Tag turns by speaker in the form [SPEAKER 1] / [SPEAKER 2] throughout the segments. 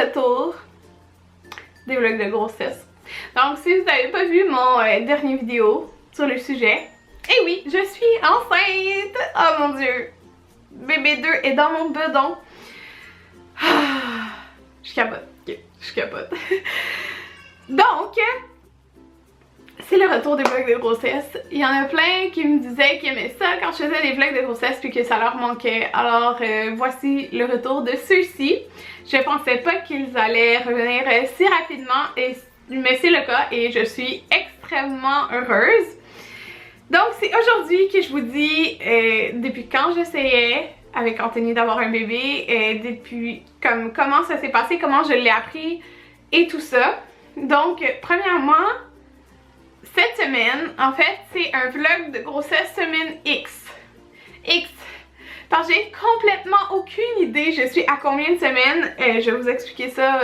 [SPEAKER 1] retour des vlogs de grossesse. Donc si vous n'avez pas vu mon dernier vidéo sur le sujet, eh oui, je suis enceinte! Oh mon dieu! Bébé 2 est dans mon bedon. Je capote, ok, je capote. Donc, c'est le retour des vlogs de grossesse. Il y en a plein qui me disaient qu'ils aimaient ça quand je faisais des vlogs de grossesse puis que ça leur manquait. Alors voici le retour de ceux-ci. Je pensais pas qu'ils allaient revenir si rapidement, mais c'est le cas et je suis extrêmement heureuse. Donc c'est aujourd'hui que je vous dis depuis quand j'essayais avec Anthony d'avoir un bébé, depuis comment ça s'est passé, comment je l'ai appris et tout ça. Donc premièrement, cette semaine, en fait, c'est un vlog de grossesse semaine X. Parce que j'ai complètement aucune idée je suis à combien de semaines. Je vais vous expliquer ça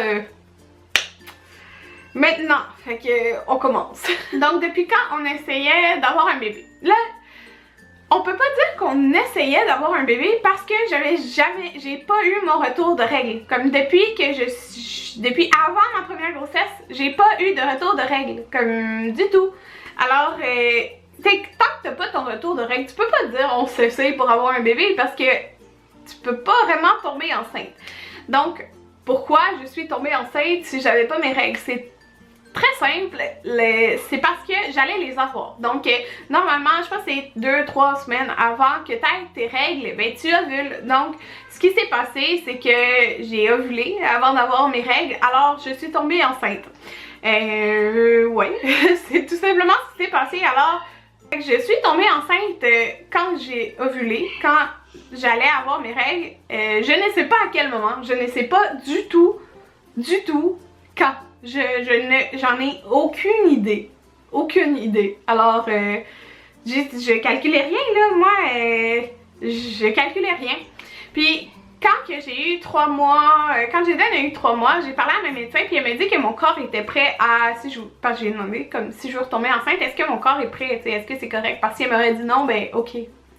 [SPEAKER 1] maintenant. Fait que on commence. Donc depuis quand on essayait d'avoir un bébé? Là, on peut pas dire qu'on essayait d'avoir un bébé parce que j'ai pas eu mon retour de règles. Comme depuis avant ma première grossesse, j'ai pas eu de retour de règles, comme du tout. Alors, tant que t'as pas ton retour de règles, tu peux pas dire on s'essaye pour avoir un bébé parce que tu peux pas vraiment tomber enceinte. Donc, pourquoi je suis tombée enceinte si j'avais pas mes règles? C'est très simple, c'est parce que j'allais les avoir. Donc, normalement, je pense que c'est 2-3 semaines avant que tu aies tes règles, ben tu ovules. Donc, ce qui s'est passé, c'est que j'ai ovulé avant d'avoir mes règles, alors je suis tombée enceinte. Ouais, c'est tout simplement ce qui s'est passé. Alors, je suis tombée enceinte quand j'ai ovulé, quand j'allais avoir mes règles. Je ne sais pas à quel moment, je ne sais pas du tout quand. J'en ai aucune idée. Aucune idée. Alors, je calculais rien là, moi, je calculais rien. Puis, quand que j'ai eu 3 mois, quand Jaden a eu 3 mois, j'ai parlé à ma médecin puis elle m'a dit que mon corps était prêt à, parce que j'ai demandé comme si je veux retomber enceinte, est-ce que mon corps est prêt, est-ce que c'est correct? Parce qu'elle m'aurait dit non, ben ok.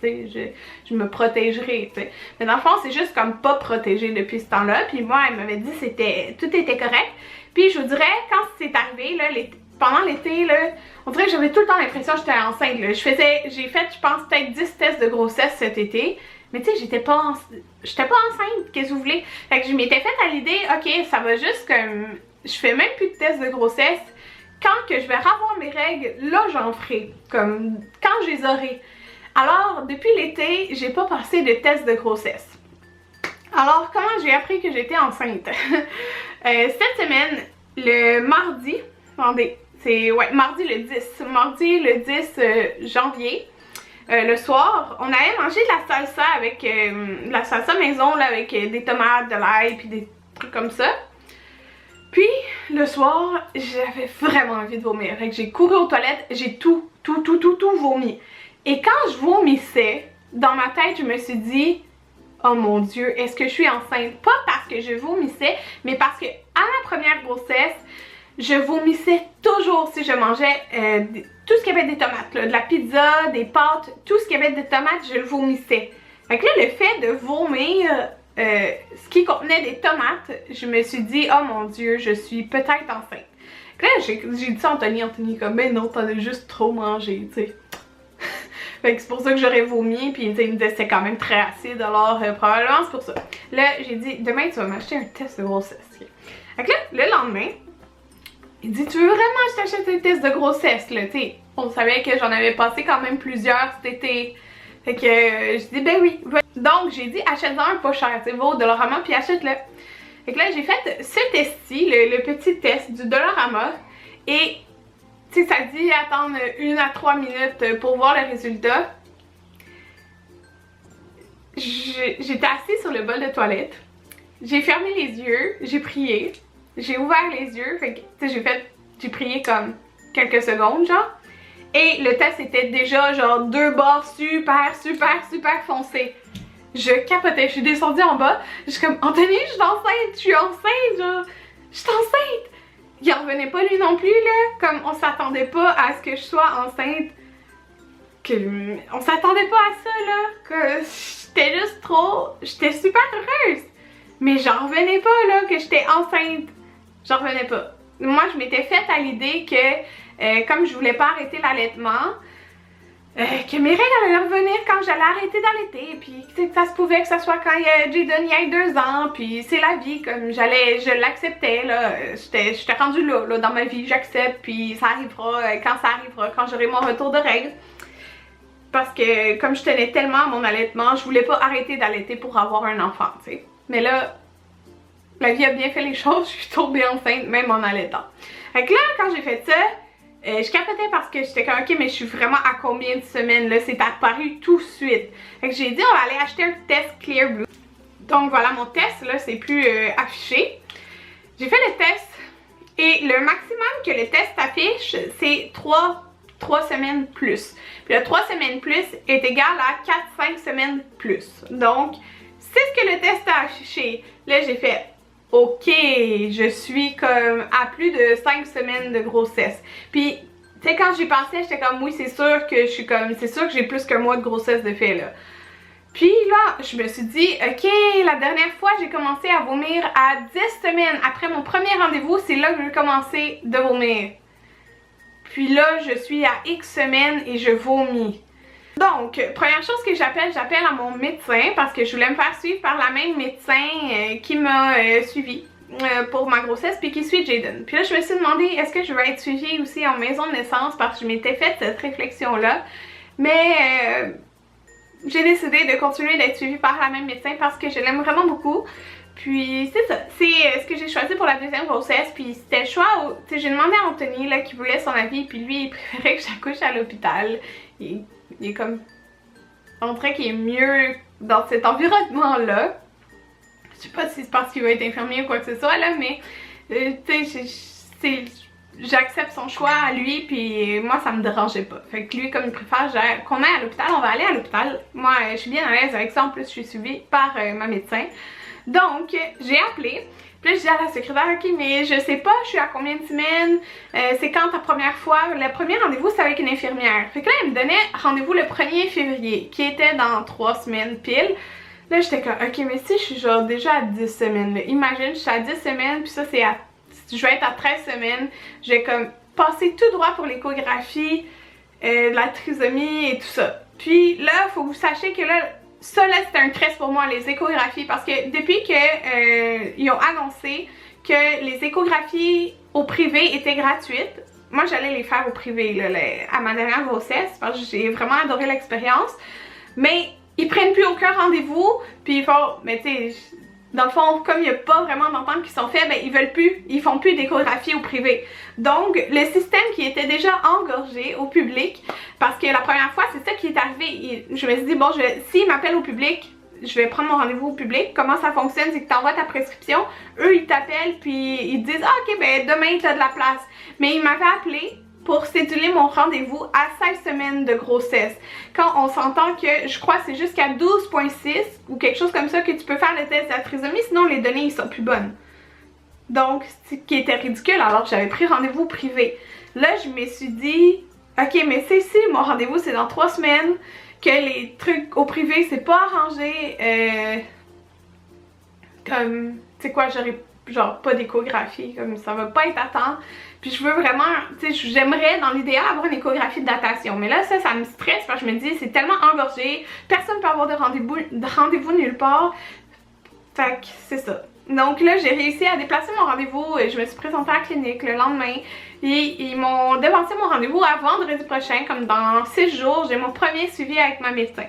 [SPEAKER 1] Je me protégerai, t'sais. Mais dans le fond, c'est juste comme pas protégé depuis ce temps-là. Puis moi, elle m'avait dit tout était correct. Puis je vous dirais, quand c'est arrivé, là, pendant l'été, là, on dirait que j'avais tout le temps l'impression que j'étais enceinte. J'ai fait, je pense, peut-être 10 tests de grossesse cet été. Mais tu sais, j'étais pas enceinte, qu'est-ce que vous voulez? Fait que je m'étais faite à l'idée, ok, ça va juste comme, je fais même plus de tests de grossesse. Quand que je vais revoir mes règles, là, j'en ferai. Comme, quand je les aurai. Alors, depuis l'été, j'ai pas passé de test de grossesse. Alors, comment j'ai appris que j'étais enceinte? Cette semaine, le mardi, attendez, c'est, ouais, mardi le 10 janvier, le soir, on allait manger de la salsa avec, la salsa maison, là, avec des tomates, de l'ail, puis des trucs comme ça. Puis, le soir, j'avais vraiment envie de vomir. Fait que j'ai couru aux toilettes, j'ai tout vomi. Et quand je vomissais, dans ma tête, je me suis dit, oh mon dieu, est-ce que je suis enceinte? Pas parce que je vomissais, mais parce que à ma première grossesse, je vomissais toujours si je mangeais tout ce qui avait des tomates, là, de la pizza, des pâtes, tout ce qui avait des tomates, je le vomissais. Fait que là, le fait de vomir ce qui contenait des tomates, je me suis dit, oh mon dieu, je suis peut-être enceinte. Là, j'ai dit ça à Anthony comme, ben non, t'en as juste trop mangé, tu sais. Fait que c'est pour ça que j'aurais vomi, puis il me disait que c'était quand même très acide, alors probablement c'est pour ça. Là, j'ai dit, demain tu vas m'acheter un test de grossesse. Fait que là, le lendemain, il dit, tu veux vraiment que je t'achète un test de grossesse, là, tu sais. On savait que j'en avais passé quand même plusieurs cet été. Fait que j'ai dit, ben oui. Donc j'ai dit, achète-en un pas cher, tu sais, va au Dollarama, puis achète-le. Fait que là, j'ai fait ce test-ci, le petit test du Dollarama, et tu sais, ça dit attendre 1 à 3 minutes pour voir le résultat. J'étais assise sur le bol de toilette. J'ai fermé les yeux, j'ai prié. J'ai ouvert les yeux, fait que tu sais, j'ai prié comme quelques secondes, genre. Et le test était déjà genre 2 barres super foncées. Je capotais, je suis descendue en bas. Je suis comme, Anthony, je suis enceinte, genre. Je suis enceinte. Il en revenait pas lui non plus, là. Comme on s'attendait pas à ce que je sois enceinte. On s'attendait pas à ça, là. Que j'étais juste trop. J'étais super heureuse. Mais j'en revenais pas là que j'étais enceinte. J'en revenais pas. Moi, je m'étais faite à l'idée que comme je voulais pas arrêter l'allaitement, que mes règles allaient revenir quand j'allais arrêter d'allaiter, puis que ça se pouvait que ça soit quand Jayden y ait 2 ans, puis c'est la vie, comme je l'acceptais là, j'étais rendue là dans ma vie, j'accepte, puis ça arrivera quand ça arrivera, quand j'aurai mon retour de règles. Parce que comme je tenais tellement à mon allaitement, je voulais pas arrêter d'allaiter pour avoir un enfant, tu sais. Mais là, la vie a bien fait les choses, je suis tombée enceinte même en allaitant. Fait que là, quand j'ai fait ça, je capotais parce que j'étais comme ok, mais je suis vraiment à combien de semaines là, c'est apparu tout de suite. Fait que j'ai dit on va aller acheter un test Clear Blue. Donc voilà mon test là, c'est plus affiché. J'ai fait le test et le maximum que le test affiche c'est 3 semaines plus. Puis le 3 semaines plus est égal à 4-5 semaines plus. Donc c'est ce que le test a affiché. Là j'ai fait ok, je suis comme à plus de 5 semaines de grossesse. Puis, tu sais, quand j'y pensais, j'étais comme, oui, c'est sûr que je suis comme, c'est sûr que j'ai plus qu'un mois de grossesse de fait, là. Puis là, je me suis dit, ok, la dernière fois, j'ai commencé à vomir à 10 semaines. Après mon premier rendez-vous, c'est là que j'ai commencé de vomir. Puis là, je suis à X semaines et je vomis. Donc, première chose que j'appelle à mon médecin parce que je voulais me faire suivre par la même médecin qui m'a suivi pour ma grossesse puis qui suit Jayden. Puis là, je me suis demandé est-ce que je vais être suivie aussi en maison de naissance parce que je m'étais faite cette réflexion-là. Mais j'ai décidé de continuer d'être suivie par la même médecin parce que je l'aime vraiment beaucoup. Puis c'est ça, c'est ce que j'ai choisi pour la deuxième grossesse. Puis c'était le choix, tu sais, j'ai demandé à Anthony là, qui voulait son avis, puis lui il préférait que j'accouche à l'hôpital. Il est comme, on dirait qu'il est mieux dans cet environnement là. Je sais pas si c'est parce qu'il va être infirmier ou quoi que ce soit là, mais tu sais, j'accepte son choix à lui, puis moi ça me dérangeait pas. Fait que lui, comme il préfère qu'on aille à l'hôpital, on va aller à l'hôpital. Moi je suis bien à l'aise avec ça, en plus je suis suivie par ma médecin. Donc, j'ai appelé, puis là je dis à la secrétaire, ok mais je sais pas, je suis à combien de semaines, c'est quand ta première fois, le premier rendez-vous c'est avec une infirmière. Fait que là elle me donnait rendez-vous le 1er février, qui était dans 3 semaines pile. Là j'étais comme, ok mais si je suis genre déjà à 10 semaines, là. Imagine je suis à 10 semaines, puis ça c'est à, je vais être à 13 semaines, je vais comme passer tout droit pour l'échographie, la trisomie et tout ça. Puis là, faut que vous sachiez que là, ça là c'était un stress pour moi, les échographies, parce que depuis que ils ont annoncé que les échographies au privé étaient gratuites, moi j'allais les faire au privé là, à ma dernière grossesse, parce que j'ai vraiment adoré l'expérience, mais ils prennent plus aucun rendez-vous, puis ils font, mais tu sais, dans le fond, comme il n'y a pas vraiment d'ententes qui sont faites, ben ils veulent plus, ils font plus d'échographie au privé. Donc, le système qui était déjà engorgé au public, parce que la première fois, c'est ça qui est arrivé. Je me suis dit, bon, s'ils m'appellent au public, je vais prendre mon rendez-vous au public. Comment ça fonctionne, c'est que tu envoies ta prescription, eux ils t'appellent, puis ils te disent, ah ok, ben demain tu as de la place. Mais ils m'avaient appelé pour céduler mon rendez-vous à 16 semaines de grossesse. Quand on s'entend que, je crois c'est jusqu'à 12,6 ou quelque chose comme ça que tu peux faire le test de la trisomie, sinon les données ils sont plus bonnes. Donc, ce qui était ridicule alors que j'avais pris rendez-vous privé. Là, je me suis dit, ok, mais c'est si mon rendez-vous c'est dans 3 semaines, que les trucs au privé c'est pas arrangé, comme, tu sais quoi, j'aurais genre pas d'échographie, comme ça va pas être à temps. Puis je veux vraiment, tu sais, j'aimerais dans l'idéal avoir une échographie de datation. Mais là, ça me stresse parce que je me dis, c'est tellement engorgé, personne peut avoir de rendez-vous nulle part. Fait que c'est ça. Donc là, j'ai réussi à déplacer mon rendez-vous et je me suis présentée à la clinique le lendemain. Et ils m'ont devancé mon rendez-vous à vendredi prochain, comme dans 6 jours, j'ai mon premier suivi avec ma médecin.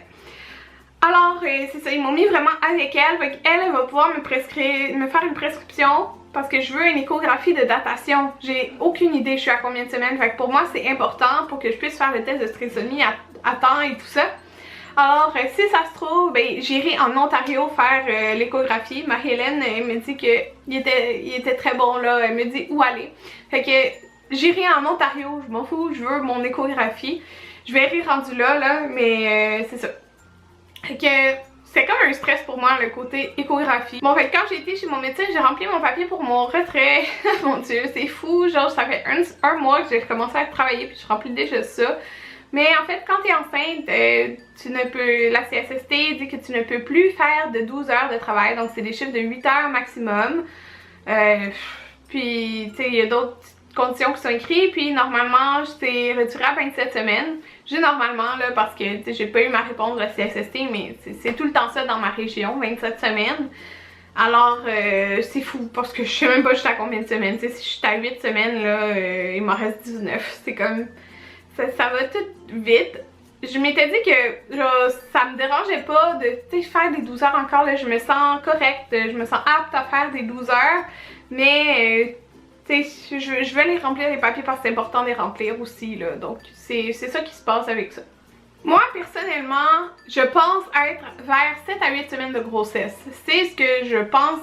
[SPEAKER 1] Alors, c'est ça, ils m'ont mis vraiment avec elle. Fait qu'elle va pouvoir me faire une prescription parce que je veux une échographie de datation. J'ai aucune idée je suis à combien de semaines. Fait que pour moi, c'est important pour que je puisse faire le test de trisomie à temps et tout ça. Alors, si ça se trouve, ben, j'irai en Ontario faire l'échographie. Marie-Hélène, elle me dit qu'il était très bon là. Elle me dit où aller. Fait que j'irai en Ontario, je m'en fous, je veux mon échographie. Je verrai rendu là, mais c'est ça. Fait que c'est comme un stress pour moi le côté échographie. Bon, fait que quand j'ai été chez mon médecin, j'ai rempli mon papier pour mon retrait. Mon dieu, c'est fou, genre ça fait un mois que j'ai recommencé à travailler puis je remplis déjà ça. Mais en fait, quand tu es enceinte, la CSST dit que tu ne peux plus faire de 12 heures de travail, donc c'est des chiffres de 8 heures maximum. Puis, tu sais, il y a d'autres conditions qui sont écrites, puis normalement, c'est retiré à 27 semaines. J'ai normalement, là, parce que, tu sais, j'ai pas eu ma réponse de la CSST, mais c'est tout le temps ça dans ma région, 27 semaines. Alors, c'est fou, parce que je sais même pas jusqu'à combien de semaines. Tu sais, si je suis à 8 semaines, là, il m'en reste 19. C'est comme... Ça va tout vite. Je m'étais dit que genre, ça me dérangeait pas de faire des 12 heures encore, là, je me sens correcte, je me sens apte à faire des 12 heures, mais je vais les remplir les papiers parce que c'est important de les remplir aussi, là, donc c'est ça qui se passe avec ça. Moi, personnellement, je pense être vers 7 à 8 semaines de grossesse. C'est ce que je pense.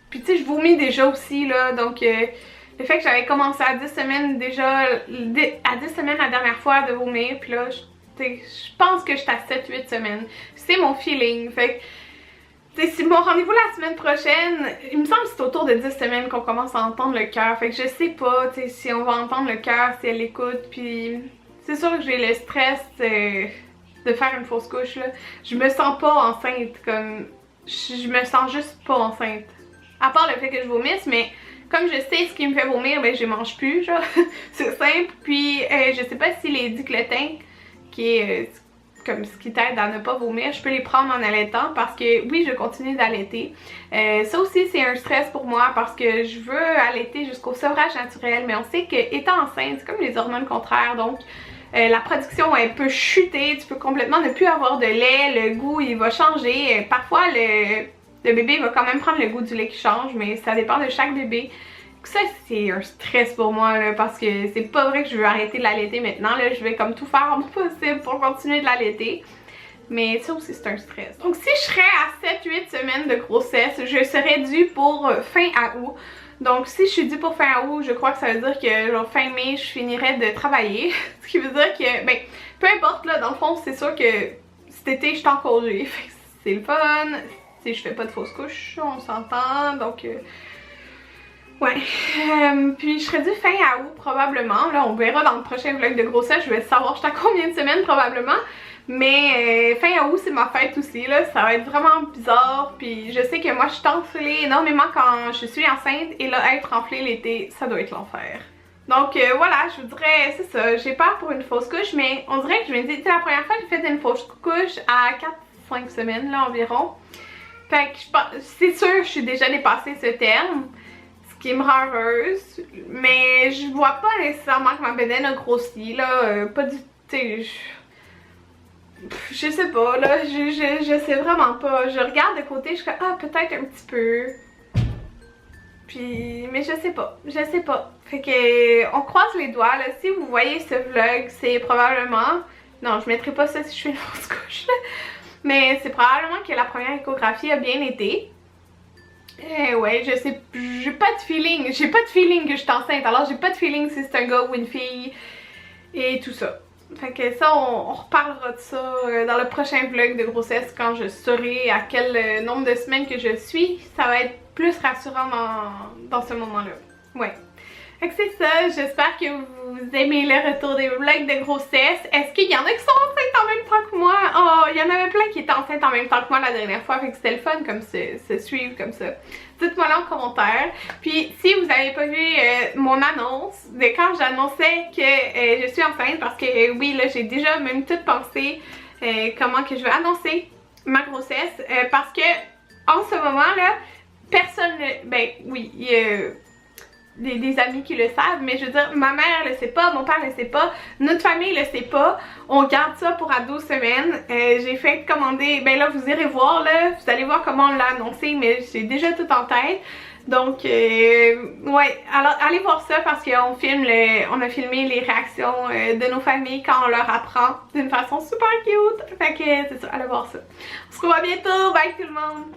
[SPEAKER 1] Puis tu sais, je vomis déjà aussi, là, donc le fait que j'avais commencé à 10 semaines déjà, à 10 semaines la dernière fois de vomir, puis là, je pense que j'étais à 7-8 semaines. C'est mon feeling, fait que si mon rendez-vous la semaine prochaine, il me semble que c'est autour de 10 semaines qu'on commence à entendre le cœur, fait que je sais pas si on va entendre le cœur, si elle écoute, puis c'est sûr que j'ai le stress de faire une fausse couche, là. Je me sens pas enceinte, comme, je me sens juste pas enceinte. À part le fait que je vomisse, mais comme je sais ce qui me fait vomir, ben je mange plus, genre, c'est simple. Puis je sais pas si les diclotins, qui est comme ce qui t'aide à ne pas vomir, je peux les prendre en allaitant parce que oui, je continue d'allaiter. Ça aussi c'est un stress pour moi parce que je veux allaiter jusqu'au sevrage naturel, mais on sait que étant enceinte, c'est comme les hormones contraires, donc la production elle peut chuter, tu peux complètement ne plus avoir de lait, le goût il va changer, parfois le bébé va quand même prendre le goût du lait qui change, mais ça dépend de chaque bébé. Ça c'est un stress pour moi là, parce que c'est pas vrai que je veux arrêter de l'allaiter maintenant, là, je vais comme tout faire au possible pour continuer de l'allaiter. Mais ça aussi c'est un stress. Donc si je serais à 7-8 semaines de grossesse, je serais due pour fin août. Donc si je suis due pour fin août, je crois que ça veut dire que genre, fin mai je finirais de travailler. Ce qui veut dire que, ben, peu importe là, dans le fond c'est sûr que cet été je suis en congé. C'est le fun. Si je fais pas de fausse couche, on s'entend, donc ouais. Puis je serais due fin août probablement, là on verra dans le prochain vlog de grossesse, je vais savoir jusqu'à combien de semaines probablement. Mais fin août c'est ma fête aussi, là, ça va être vraiment bizarre. Puis je sais que moi je suis enflée énormément quand je suis enceinte, et là être enflée l'été, ça doit être l'enfer. Donc voilà, je vous dirais, c'est ça, j'ai peur pour une fausse couche, mais on dirait que je me dis, la première fois j'ai fait une fausse couche à 4-5 semaines là environ. Fait que c'est sûr je suis déjà dépassée ce terme, ce qui me rend heureuse, mais je vois pas nécessairement que ma bédaine a grossi là, pas du tout, je sais pas là, je sais vraiment pas, je regarde de côté, je suis comme ah peut-être un petit peu, puis mais je sais pas, fait que on croise les doigts là, si vous voyez ce vlog c'est probablement, non je mettrai pas ça si je fais une fausse couche là. Mais c'est probablement que la première échographie a bien été. Ouais, je sais, j'ai pas de feeling que je suis enceinte, alors j'ai pas de feeling si c'est un gars ou une fille et tout ça. Fait que ça, on reparlera de ça dans le prochain vlog de grossesse quand je saurai à quel nombre de semaines que je suis. Ça va être plus rassurant dans ce moment-là. Ouais. Fait que c'est ça, j'espère que vous aimez le retour des vlogs de grossesse. Est-ce qu'il y en a qui sont enceintes en même temps que moi? Oh, il y en avait plein qui étaient enceintes en même temps que moi la dernière fois, fait que c'était le fun comme se suivre comme ça. Dites-moi là en commentaire. Puis si vous n'avez pas vu mon annonce de quand j'annonçais que je suis enceinte, parce que oui là j'ai déjà même tout pensé comment que je vais annoncer ma grossesse, parce que en ce moment là, personne, ben oui, des amis qui le savent, mais je veux dire, ma mère le sait pas, mon père le sait pas, notre famille le sait pas, on garde ça pour à 12 semaines. J'ai fait commander, ben là vous irez voir là, vous allez voir comment on l'a annoncé, mais j'ai déjà tout en tête. Donc ouais, alors allez voir ça parce qu'on on a filmé les réactions de nos familles quand on leur apprend d'une façon super cute. Fait que c'est ça, allez voir ça. On se revoit bientôt, bye tout le monde!